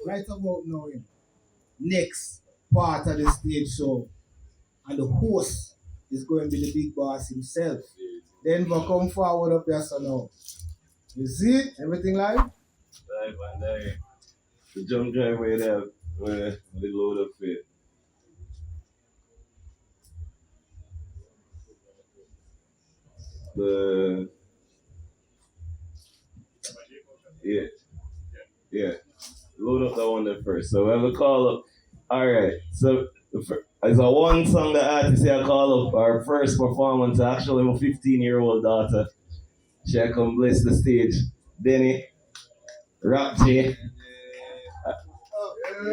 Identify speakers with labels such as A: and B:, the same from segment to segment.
A: right about now, next part of the stage show, and the host is going to be the big boss himself. Denver, come forward up there, so now. You see everything live?
B: Live and the jump drive where where the load up it. The yeah, yeah. Load up that one there first. So we have a call up. Alright, so it's a one song the artist here call up our first performance. Actually, my 15-year-old daughter. She come bless the stage. Deni, Rap J.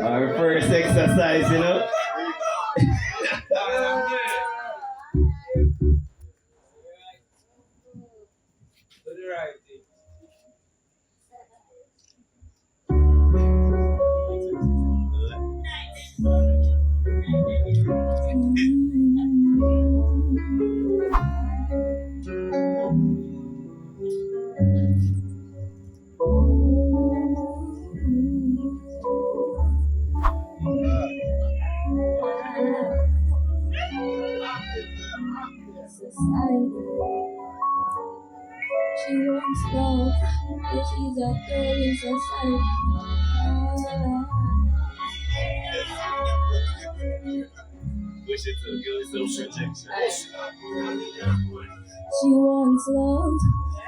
B: Our first exercise, you know.
C: She wants love, but she's a girl in society.
B: Wish it to give us some protection.
C: She wants love,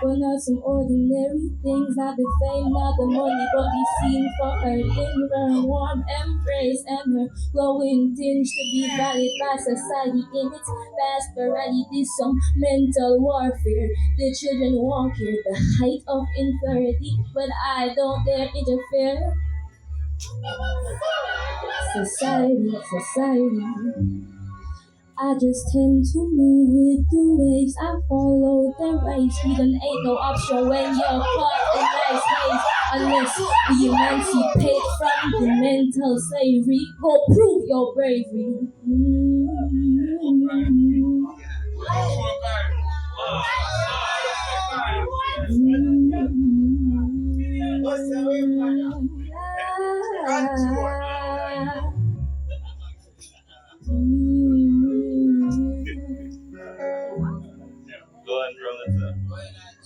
C: but not some ordinary things. Not the fame, not the money, but be seen for her in her warm embrace and her glowing tinge to be valid by society in its vast variety. This some mental warfare. The children won't hear the height of inferiority, but I don't dare interfere. Society. I just tend to move with the waves. I follow the race. Freedom ain't no option when you're caught in nice haze. Unless we emancipate from the mental slavery, go prove your bravery.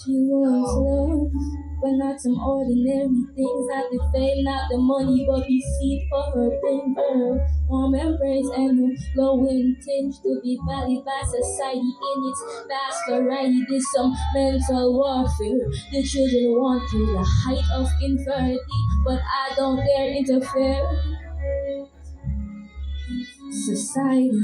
C: She wants love, but not some ordinary things. Not the fame, not the money, but be seen for her thing, for her warm embrace and her glowing tinge to be valued by society in its vast variety. There's some mental warfare. The children want you, the height of inferiority, but I don't dare interfere. Society.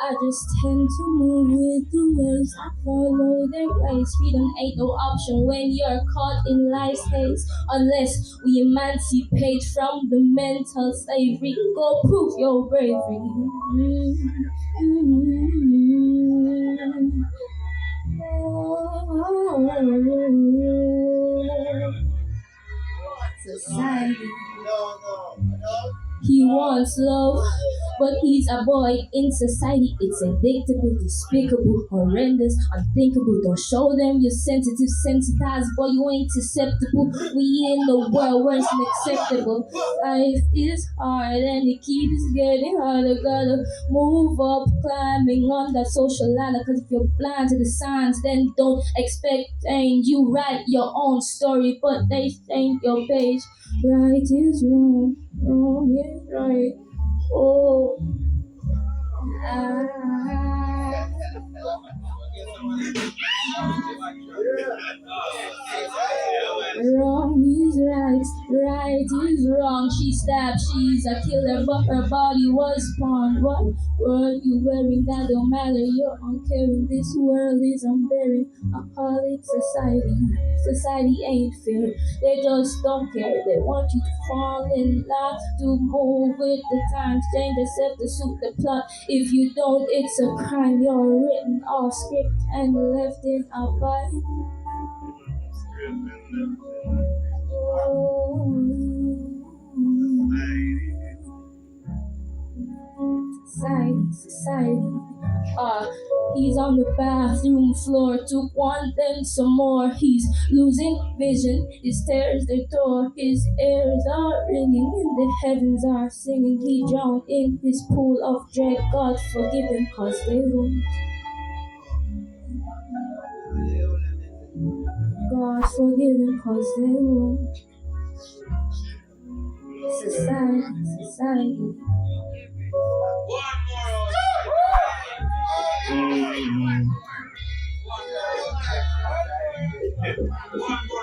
C: I just tend to move with the waves. I follow their ways. Freedom ain't no option when you're caught in life's haze. Unless we emancipate from the mental slavery, go prove your bravery. Society. He wants love, but he's a boy in society. It's addictable, despicable, horrendous, unthinkable. Don't show them you're sensitive, sensitized, boy, you ain't susceptible. We in the world where it's unacceptable. Life is hard and it keeps getting harder. Gotta move up, climbing on that social ladder. Cause if you're blind to the signs, then don't expect change. You write your own story, but they change your page. Right is wrong, wrong is right. Oh, wrong is right, right is wrong. She stabbed, she's a killer, but her body was pawned. What were you wearing? That don't matter, you're uncaring. This world is unbearing. I call it society. Society ain't fair. They just don't care. They want you to fall in love, to move with the times, change yourself to suit the plot. If you don't, it's a crime. You're written off script and left in a bind. Society. He's on the bathroom floor, took one, then some more. He's losing vision, his stairs the door. His ears are ringing and the heavens are singing. He drowned in his pool of dread. God forgive him, cause they won't. God forgive him, cause they won't. Society.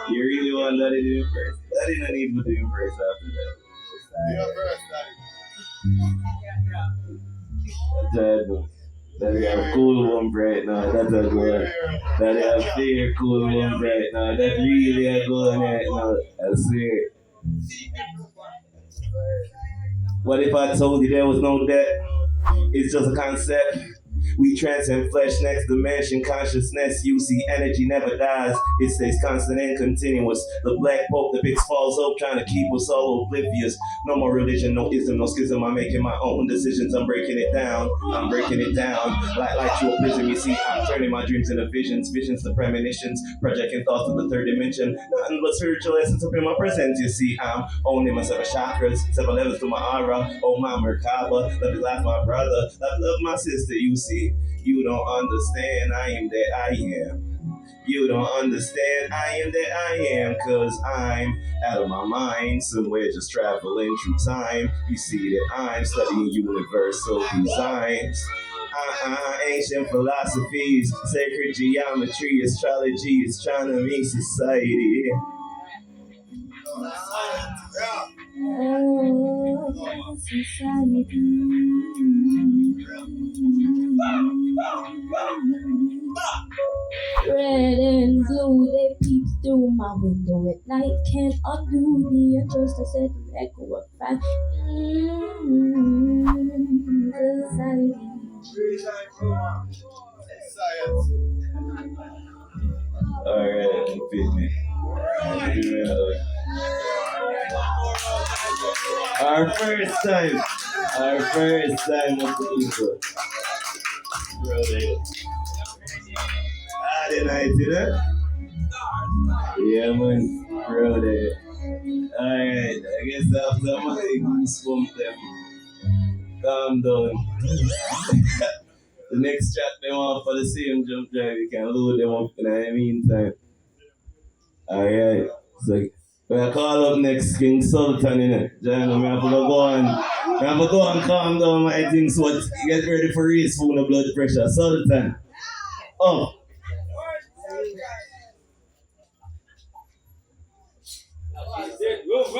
B: You really want that to do first? That didn't need to do first after that. That we have cool one right now. That's a good. That we have fair cool one right now. That's really a good right now. I see it. What if I told you there was no death? It's just a concept. We transcend flesh, next dimension, consciousness. You see, energy never dies. It stays constant and continuous. The black pope depicts false hope, trying to keep us all oblivious. No more religion, no ism, no schism. I'm making my own decisions. I'm breaking it down. I'm breaking it down. Like through a prism, you see, I'm turning my dreams into visions, visions to premonitions, projecting thoughts to the third dimension. Nothing but spiritual essence up in my presence. You see, I'm owning my 7 chakras, 7 levels to my aura. Oh, my Merkaba, let me laugh, my brother. Love my sister. You see. You don't understand, I am that I am. You don't understand, I am that I am. Cause I'm out of my mind, somewhere just traveling through time. You see that I'm studying universal designs. Ancient philosophies, sacred geometry, astrology, astronomy, society.
C: Society. Red and blue, they peep through my window at night. Can't undo the interest I said to echo of fact.
B: Alright, fit me. Our first time of the people. Brother. The night, you know? Yeah, man, brother. Alright, I guess after my goosebumps them, calm down. The next track they want for the same jump drive, you can load them up in the meantime. Alright, so we'll call up next King Sultan, you know. John, I have to go on. I have to go and calm down my things, so get ready for race for the blood pressure. Sultan. Oh. Go.